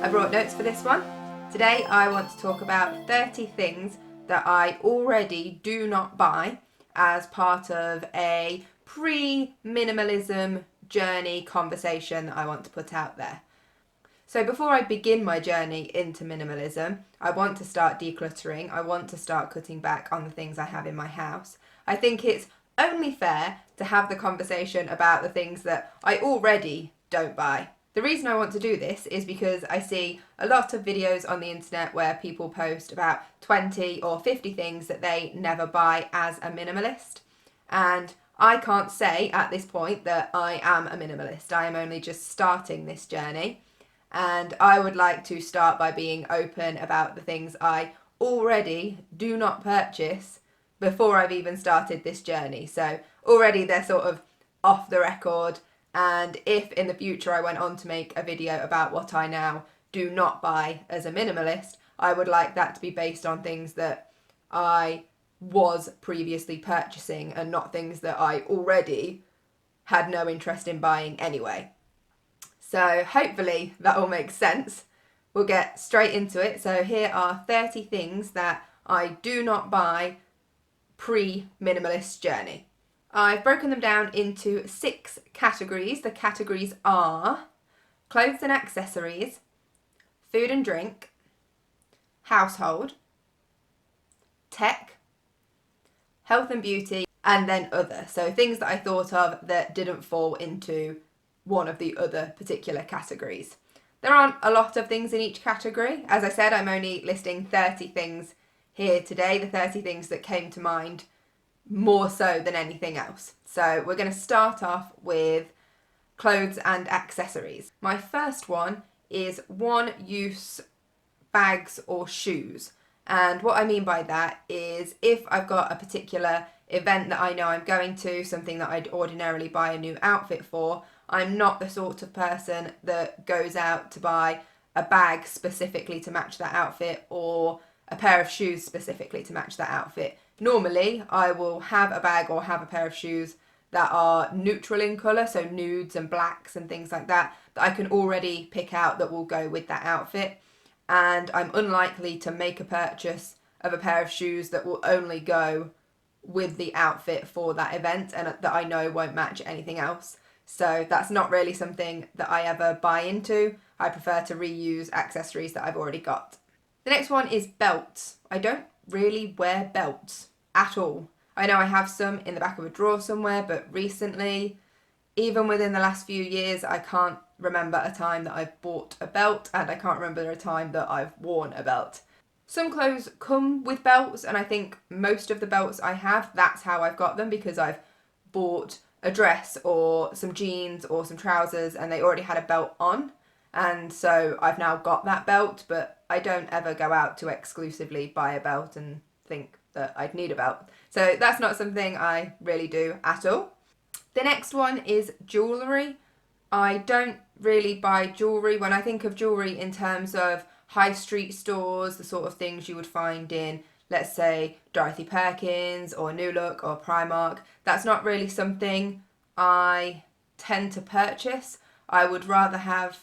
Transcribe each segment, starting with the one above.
I brought notes for this one. Today I want to talk about 30 things that I already do not buy as part of a pre-minimalism journey conversation that I want to put out there. So before I begin my journey into minimalism, I want to start decluttering. I want to start cutting back on the things I have in my house. I think it's only fair to have the conversation about the things that I already don't buy. The reason I want to do this is because I see a lot of videos on the internet where people post about 20 or 50 things that they never buy as a minimalist. And I can't say at this point that I am a minimalist. I am only just starting this journey. And I would like to start by being open about the things I already do not purchase before I've even started this journey. So already they're sort of off the record. And if in the future I went on to make a video about what I now do not buy as a minimalist, I would like that to be based on things that I was previously purchasing and not things that I already had no interest in buying anyway. So hopefully that all makes sense. We'll get straight into it. So here are 30 things that I do not buy pre-minimalist journey. I've broken them down into 6 categories. The categories are clothes and accessories, food and drink, household, tech, health and beauty, and then other. So things that I thought of that didn't fall into one of the other particular categories. There aren't a lot of things in each category. As I said, I'm only listing 30 things here today, the 30 things that came to mind more so than anything else. So we're going to start off with clothes and accessories. My first one is one-use bags or shoes. And what I mean by that is if I've got a particular event that I know I'm going to, something that I'd ordinarily buy a new outfit for, I'm not the sort of person that goes out to buy a bag specifically to match that outfit or a pair of shoes specifically to match that outfit. Normally, I will have a bag or have a pair of shoes that are neutral in colour, so nudes and blacks and things like that, that I can already pick out that will go with that outfit. And I'm unlikely to make a purchase of a pair of shoes that will only go with the outfit for that event and that I know won't match anything else. So that's not really something that I ever buy into. I prefer to reuse accessories that I've already got. The next one is belts. I don't really wear belts at all. I know I have some in the back of a drawer somewhere, but recently, even within the last few years, I can't remember a time that I've bought a belt, and I can't remember a time that I've worn a belt. Some clothes come with belts, and I think most of the belts I have, that's how I've got them, because I've bought a dress or some jeans or some trousers and they already had a belt on, and so I've now got that belt, but I don't ever go out to exclusively buy a belt and think that I'd need a belt. So that's not something I really do at all. The next one is jewellery. I don't really buy jewellery. When I think of jewellery in terms of high street stores, the sort of things you would find in, let's say, Dorothy Perkins or New Look or Primark, that's not really something I tend to purchase. I would rather have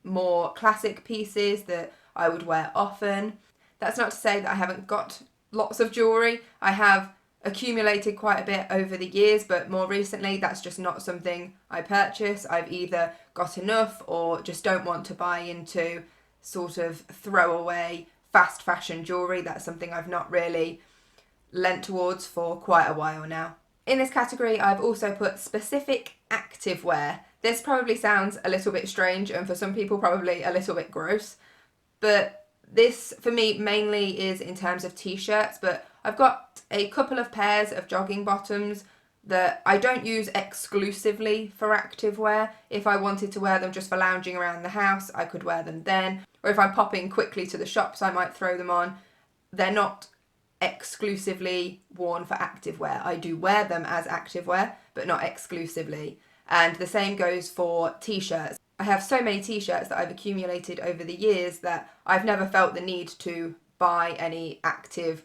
more classic pieces that I would wear often. That's not to say that I haven't got lots of jewellery. I have accumulated quite a bit over the years, but more recently that's just not something I purchase. I've either got enough or just don't want to buy into sort of throwaway fast fashion jewellery. That's something I've not really lent towards for quite a while now. In this category, I've also put specific activewear. This probably sounds a little bit strange and for some people probably a little bit gross, but this for me mainly is in terms of t-shirts, but I've got a couple of pairs of jogging bottoms that I don't use exclusively for activewear. If I wanted to wear them just for lounging around the house, I could wear them then. Or if I'm popping quickly to the shops, I might throw them on. They're not exclusively worn for activewear. I do wear them as activewear, but not exclusively. And the same goes for t-shirts. I have so many t-shirts that I've accumulated over the years that I've never felt the need to buy any active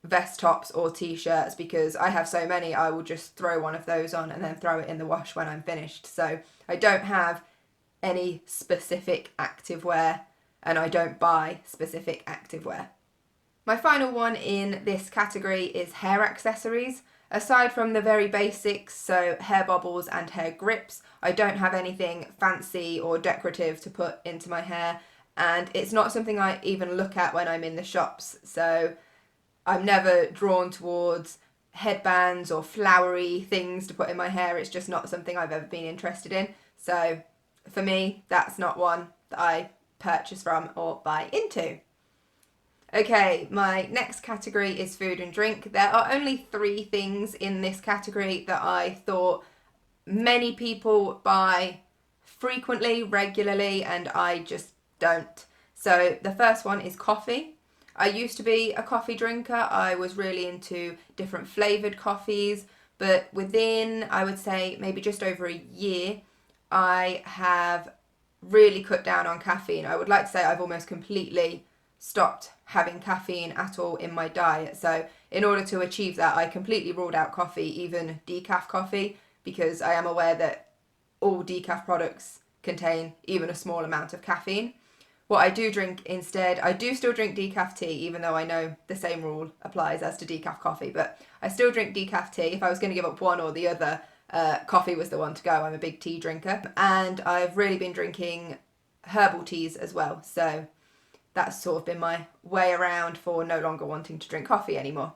vest tops or t-shirts because I have so many. I will just throw one of those on and then throw it in the wash when I'm finished. So I don't have any specific activewear, and I don't buy specific activewear. My final one in this category is hair accessories. Aside from the very basics, so hair bobbles and hair grips, I don't have anything fancy or decorative to put into my hair, and it's not something I even look at when I'm in the shops, so I'm never drawn towards headbands or flowery things to put in my hair. It's just not something I've ever been interested in, so for me that's not one that I purchase from or buy into. Okay, my next category is food and drink. There are only 3 things in this category that I thought many people buy frequently, regularly, and I just don't. So the first one is coffee. I used to be a coffee drinker. I was really into different flavoured coffees, but within, I would say, maybe just over a year, I have really cut down on caffeine. I would like to say I've almost completely stopped having caffeine at all in my diet. So in order to achieve that, I completely ruled out coffee, even decaf coffee, because I am aware that all decaf products contain even a small amount of caffeine. What I do drink instead, I do still drink decaf tea, even though I know the same rule applies as to decaf coffee, but I still drink decaf tea. If I was going to give up one or the other, coffee was the one to go. I'm a big tea drinker, and I've really been drinking herbal teas as well, so that's sort of been my way around for no longer wanting to drink coffee anymore.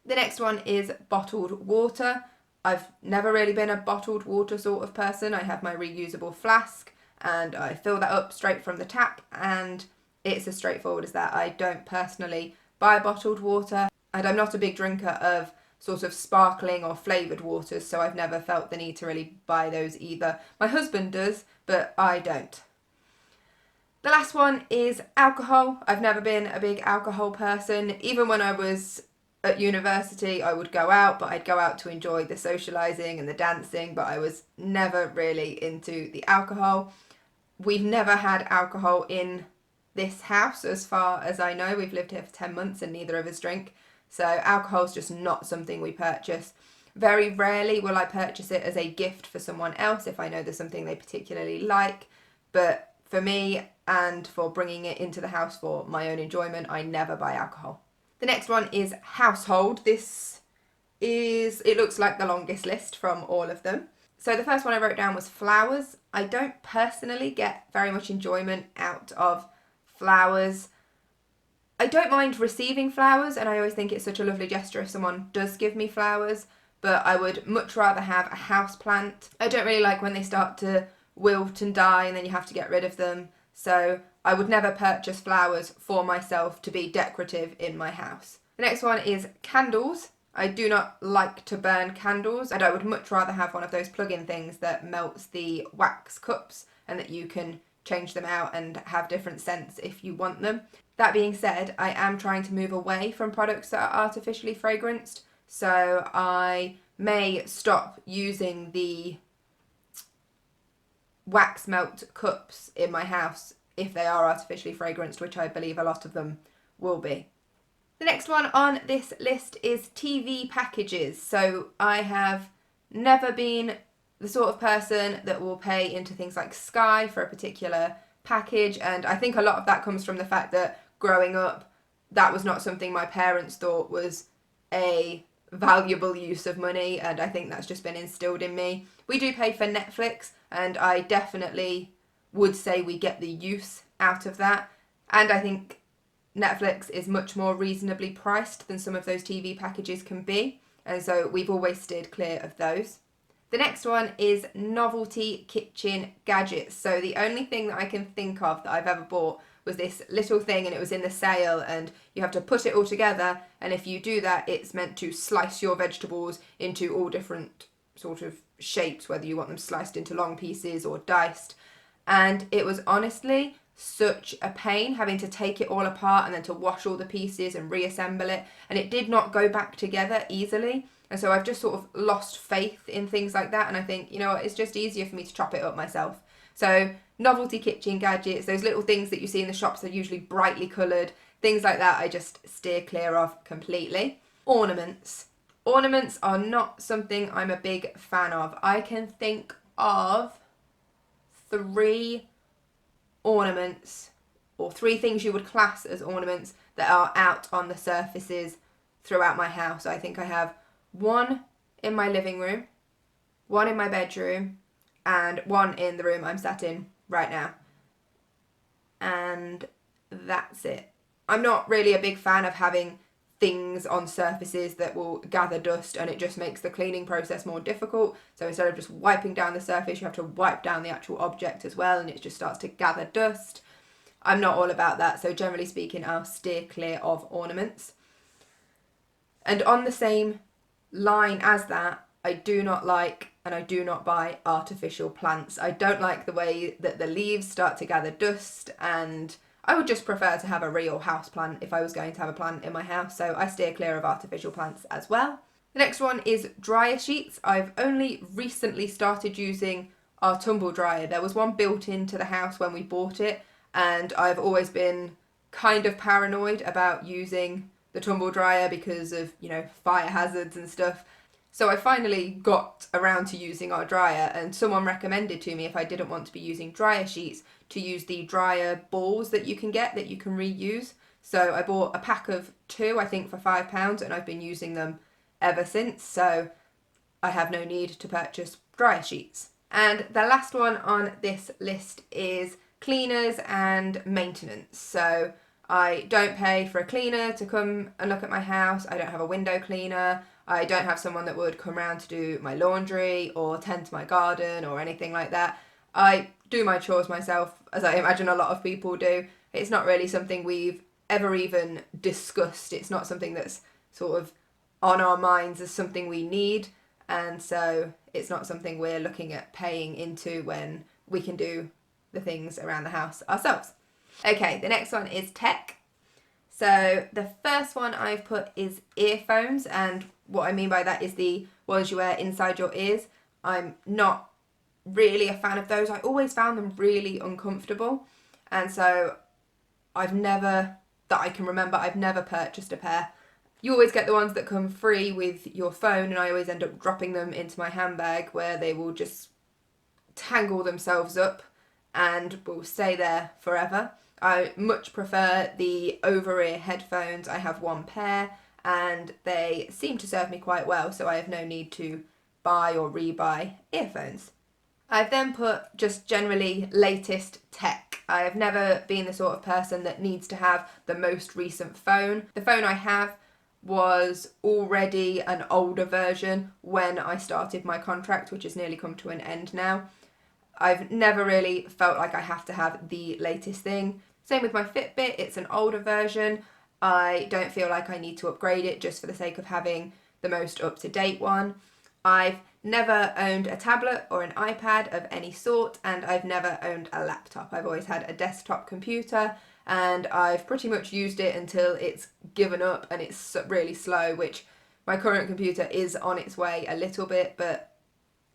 The next one is bottled water. I've never really been a bottled water sort of person. I have my reusable flask and I fill that up straight from the tap, and it's as straightforward as that. I don't personally buy bottled water, and I'm not a big drinker of sort of sparkling or flavoured waters, so I've never felt the need to really buy those either. My husband does, but I don't. The last one is alcohol. I've never been a big alcohol person. Even when I was at university, I would go out, but I'd go out to enjoy the socialising and the dancing, but I was never really into the alcohol. We've never had alcohol in this house as far as I know. We've lived here for 10 months and neither of us drink. So alcohol's just not something we purchase. Very rarely will I purchase it as a gift for someone else if I know there's something they particularly like, but for me, and for bringing it into the house for my own enjoyment, I never buy alcohol. The next one is household. It looks like the longest list from all of them. So the first one I wrote down was flowers. I don't personally get very much enjoyment out of flowers. I don't mind receiving flowers, and I always think it's such a lovely gesture if someone does give me flowers, but I would much rather have a house plant. I don't really like when they start to wilt and die and then you have to get rid of them. So I would never purchase flowers for myself to be decorative in my house. The next one is candles. I do not like to burn candles, and I would much rather have one of those plug-in things that melts the wax cups and that you can change them out and have different scents if you want them. That being said, I am trying to move away from products that are artificially fragranced, so I may stop using the wax melt cups in my house if they are artificially fragranced, which I believe a lot of them will be. The next one on this list is TV packages. So I have never been the sort of person that will pay into things like Sky for a particular package, and I think a lot of that comes from the fact that growing up, that was not something my parents thought was a valuable use of money, and I think that's just been instilled in me. We do pay for Netflix, and I definitely would say we get the use out of that, and I think Netflix is much more reasonably priced than some of those TV packages can be, and so we've always steered clear of those. The next one is novelty kitchen gadgets. So the only thing that I can think of that I've ever bought was this little thing, and it was in the sale, and you have to put it all together, and if you do that, it's meant to slice your vegetables into all different sort of shapes, whether you want them sliced into long pieces or diced. And it was honestly such a pain having to take it all apart and then to wash all the pieces and reassemble it, and it did not go back together easily. And so I've just sort of lost faith in things like that, and I think, you know what, it's just easier for me to chop it up myself. So novelty kitchen gadgets, those little things that you see in the shops, they're usually brightly coloured, things like that I just steer clear of completely. Ornaments. Ornaments are not something I'm a big fan of. I can think of three ornaments, or three things you would class as ornaments that are out on the surfaces throughout my house. I think I have one in my living room, one in my bedroom, and one in the room I'm sat in right now. And that's it. I'm not really a big fan of having things on surfaces that will gather dust, and it just makes the cleaning process more difficult. So instead of just wiping down the surface, you have to wipe down the actual object as well, and it just starts to gather dust. I'm not all about that, so generally speaking, I'll steer clear of ornaments. And on the same line as that, I do not like and I do not buy artificial plants. I don't like the way that the leaves start to gather dust, and I would just prefer to have a real house plant if I was going to have a plant in my house, so I steer clear of artificial plants as well. The next one is dryer sheets. I've only recently started using our tumble dryer. There was one built into the house when we bought it, and I've always been kind of paranoid about using the tumble dryer because of, fire hazards and stuff. So I finally got around to using our dryer, and someone recommended to me, if I didn't want to be using dryer sheets, to use the dryer balls that you can get that you can reuse. So I bought a pack of 2, I think, for £5, and I've been using them ever since. So I have no need to purchase dryer sheets. And the last one on this list is cleaners and maintenance. So I don't pay for a cleaner to come and look at my house. I don't have a window cleaner. I don't have someone that would come around to do my laundry or tend to my garden or anything like that. I do my chores myself, as I imagine a lot of people do. It's not really something we've ever even discussed. It's not something that's sort of on our minds as something we need. And so it's not something we're looking at paying into when we can do the things around the house ourselves. Okay, the next one is tech. So the first one I've put is earphones, and what I mean by that is the ones you wear inside your ears. I'm not really a fan of those. I always found them really uncomfortable, and so I've never purchased a pair. You always get the ones that come free with your phone, and I always end up dropping them into my handbag where they will just tangle themselves up and will stay there forever. I much prefer the over-ear headphones. I have one pair and they seem to serve me quite well, so I have no need to buy or rebuy earphones. I've then put just generally latest tech. I have never been the sort of person that needs to have the most recent phone. The phone I have was already an older version when I started my contract, which has nearly come to an end now. I've never really felt like I have to have the latest thing. Same with my Fitbit, it's an older version. I don't feel like I need to upgrade it just for the sake of having the most up-to-date one. I've never owned a tablet or an iPad of any sort, and I've never owned a laptop. I've always had a desktop computer, and I've pretty much used it until it's given up and it's really slow, which my current computer is on its way a little bit, but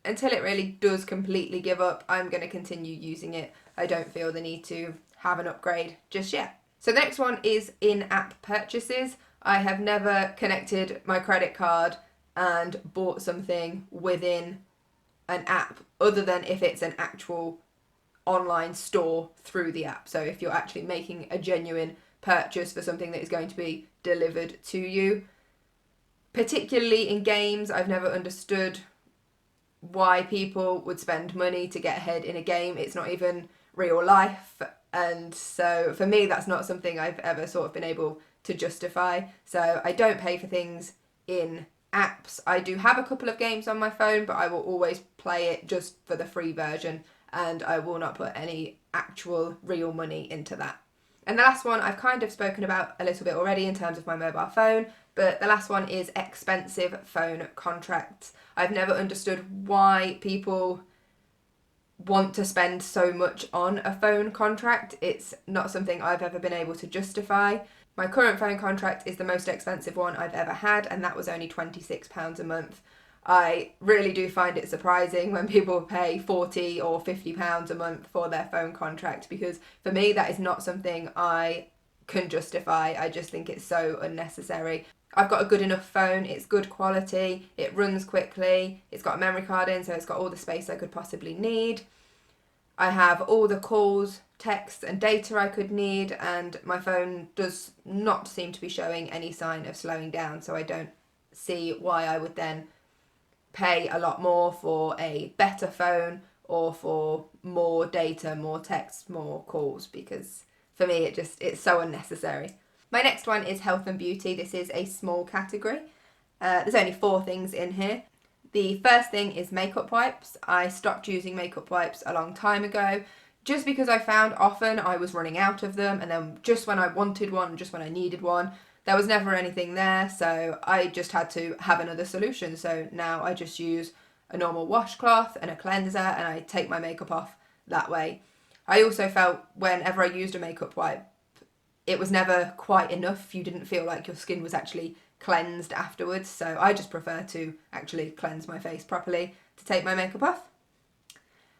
until it really does completely give up, I'm going to continue using it. I don't feel the need to have an upgrade just yet. So the next one is in-app purchases. I have never connected my credit card and bought something within an app other than if it's an actual online store through the app. So if you're actually making a genuine purchase for something that is going to be delivered to you. Particularly in games, I've never understood why people would spend money to get ahead in a game. It's not even real life, and so for me that's not something I've ever sort of been able to justify. So I don't pay for things in apps. I do have a couple of games on my phone, but I will always play it just for the free version, and I will not put any actual real money into that. And the last one I've kind of spoken about a little bit already in terms of my mobile phone, but the last one is expensive phone contracts. I've never understood why people want to spend so much on a phone contract. It's not something I've ever been able to justify. My current phone contract is the most expensive one I've ever had, and that was only £26 a month. I really do find it surprising when people pay £40 or £50 a month for their phone contract, because for me that is not something I can justify. I just think it's so unnecessary. I've got a good enough phone, it's good quality, it runs quickly, it's got a memory card in, so it's got all the space I could possibly need. I have all the calls, texts and data I could need, and my phone does not seem to be showing any sign of slowing down, so I don't see why I would then pay a lot more for a better phone or for more data, more texts, more calls, because for me it's so unnecessary. My next one is health and beauty. This is a small category. There's only 4 things in here. The first thing is makeup wipes. I stopped using makeup wipes a long time ago just because I found often I was running out of them, and then just when I wanted one, just when I needed one, there was never anything there, so I just had to have another solution. So now I just use a normal washcloth and a cleanser, and I take my makeup off that way. I also felt whenever I used a makeup wipe, it was never quite enough. You didn't feel like your skin was actually cleansed afterwards, so I just prefer to actually cleanse my face properly to take my makeup off.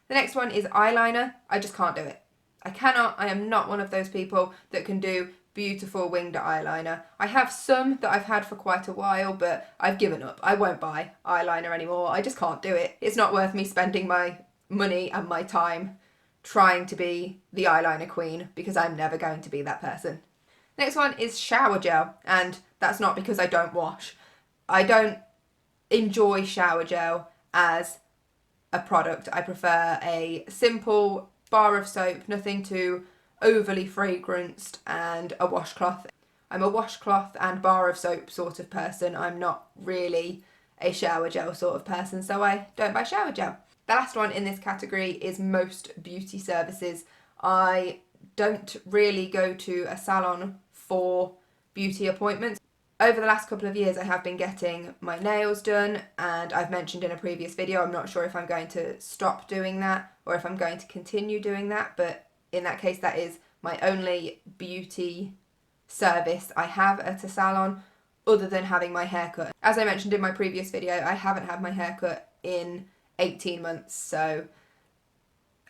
The next one is eyeliner. I just can't do it. I am not one of those people that can do beautiful winged eyeliner. I have some that I've had for quite a while, but I've given up. I won't buy eyeliner anymore. I just can't do it. It's not worth me spending my money and my time trying to be the eyeliner queen, because I'm never going to be that person. Next one is shower gel, and that's not because I don't wash. I don't enjoy shower gel as a product. I prefer a simple bar of soap, nothing too overly fragranced, and a washcloth. I'm a washcloth and bar of soap sort of person. I'm not really a shower gel sort of person, so I don't buy shower gel. The last one in this category is most beauty services. I don't really go to a salon for beauty appointments. Over the last couple of years I have been getting my nails done, and I've mentioned in a previous video I'm not sure if I'm going to stop doing that or if I'm going to continue doing that, but in that case that is my only beauty service I have at a salon other than having my hair cut. As I mentioned in my previous video, I haven't had my hair cut in 18 months, so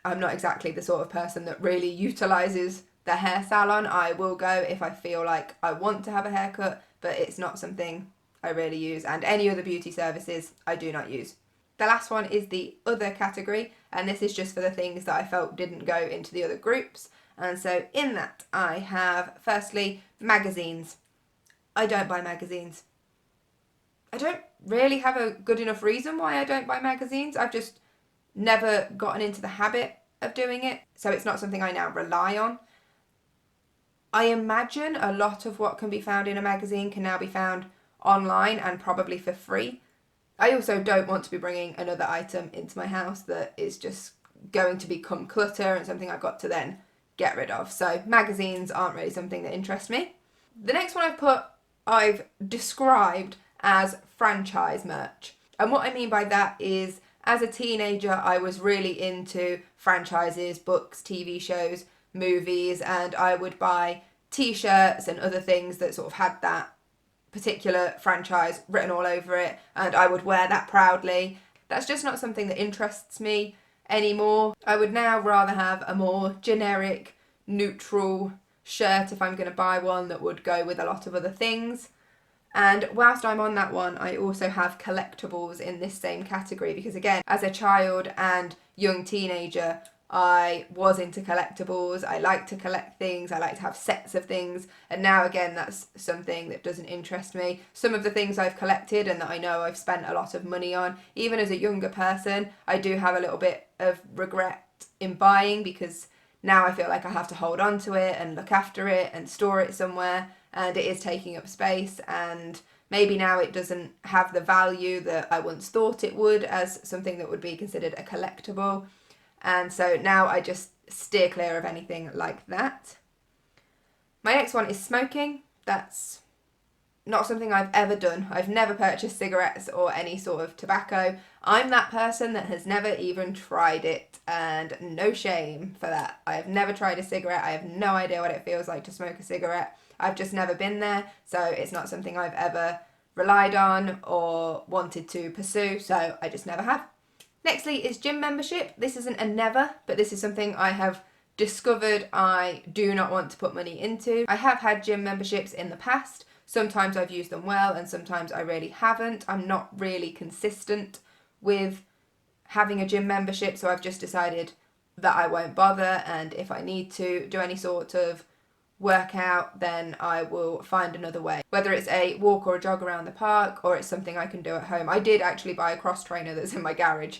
I'm not exactly the sort of person that really utilises the hair salon. I will go if I feel like I want to have a haircut, but it's not something I really use, and any other beauty services I do not use. The last one is the other category, and this is just for the things that I felt didn't go into the other groups. And so in that I have, firstly, magazines. I don't buy magazines. I don't really have a good enough reason why I don't buy magazines. I've just never gotten into the habit of doing it, so it's not something I now rely on. I imagine a lot of what can be found in a magazine can now be found online and probably for free. I also don't want to be bringing another item into my house that is just going to become clutter and something I've got to then get rid of. So magazines aren't really something that interests me. The next one I've described as franchise merch. And what I mean by that is, as a teenager, I was really into franchises, books, TV shows, movies, and I would buy t-shirts and other things that sort of had that particular franchise written all over it, and I would wear that proudly. That's just not something that interests me anymore. I would now rather have a more generic, neutral shirt if I'm going to buy one that would go with a lot of other things. And whilst I'm on that one, I also have collectibles in this same category, because again, as a child and young teenager, I was into collectibles. I like to collect things. I like to have sets of things. And now again, that's something that doesn't interest me. Some of the things I've collected and that I know I've spent a lot of money on, even as a younger person, I do have a little bit of regret in buying, because now I feel like I have to hold on to it and look after it and store it somewhere, and it is taking up space, and maybe now it doesn't have the value that I once thought it would as something that would be considered a collectible. And so now I just steer clear of anything like that. My next one is smoking. That's not something I've ever done. I've never purchased cigarettes or any sort of tobacco. I'm that person that has never even tried it, and no shame for that. I have never tried a cigarette. I have no idea what it feels like to smoke a cigarette. I've just never been there, so it's not something I've ever relied on or wanted to pursue, so I just never have. Nextly is gym membership. This isn't a never, but this is something I have discovered I do not want to put money into. I have had gym memberships in the past. Sometimes I've used them well and sometimes I really haven't. I'm not really consistent with having a gym membership, so I've just decided that I won't bother, and if I need to do any sort of workout, then I will find another way. Whether it's a walk or a jog around the park, or it's something I can do at home. I did actually buy a cross trainer that's in my garage,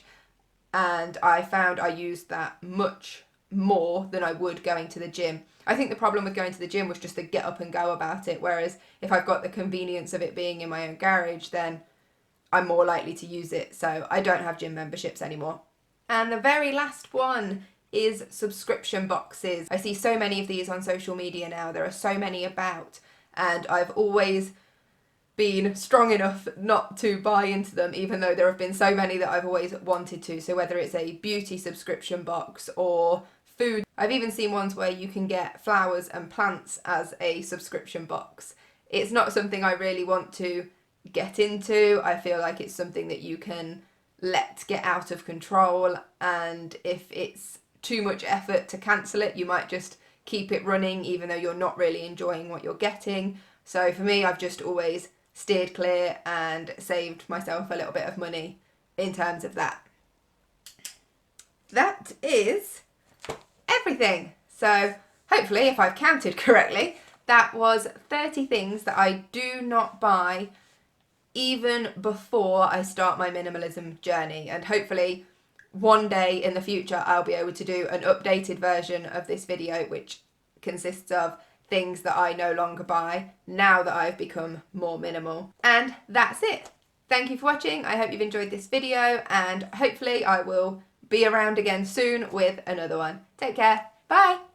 and I found I used that much more than I would going to the gym. I think the problem with going to the gym was just the get up and go about it, whereas if I've got the convenience of it being in my own garage, then I'm more likely to use it. So I don't have gym memberships anymore. And the very last one is subscription boxes. I see so many of these on social media now. There are so many about, and I've always been strong enough not to buy into them, even though there have been so many that I've always wanted to. So whether it's a beauty subscription box or food, I've even seen ones where you can get flowers and plants as a subscription box. It's not something I really want to get into. I feel like it's something that you can let get out of control, and if it's too much effort to cancel it, you might just keep it running even though you're not really enjoying what you're getting. So for me, I've just always steered clear and saved myself a little bit of money in terms of that. That is everything. So hopefully, if I've counted correctly, that was 30 things that I do not buy even before I start my minimalism journey, and hopefully one day in the future I'll be able to do an updated version of this video which consists of things that I no longer buy now that I've become more minimal. And that's it. Thank you for watching. I hope you've enjoyed this video, and hopefully I will be around again soon with another one. Take care. Bye.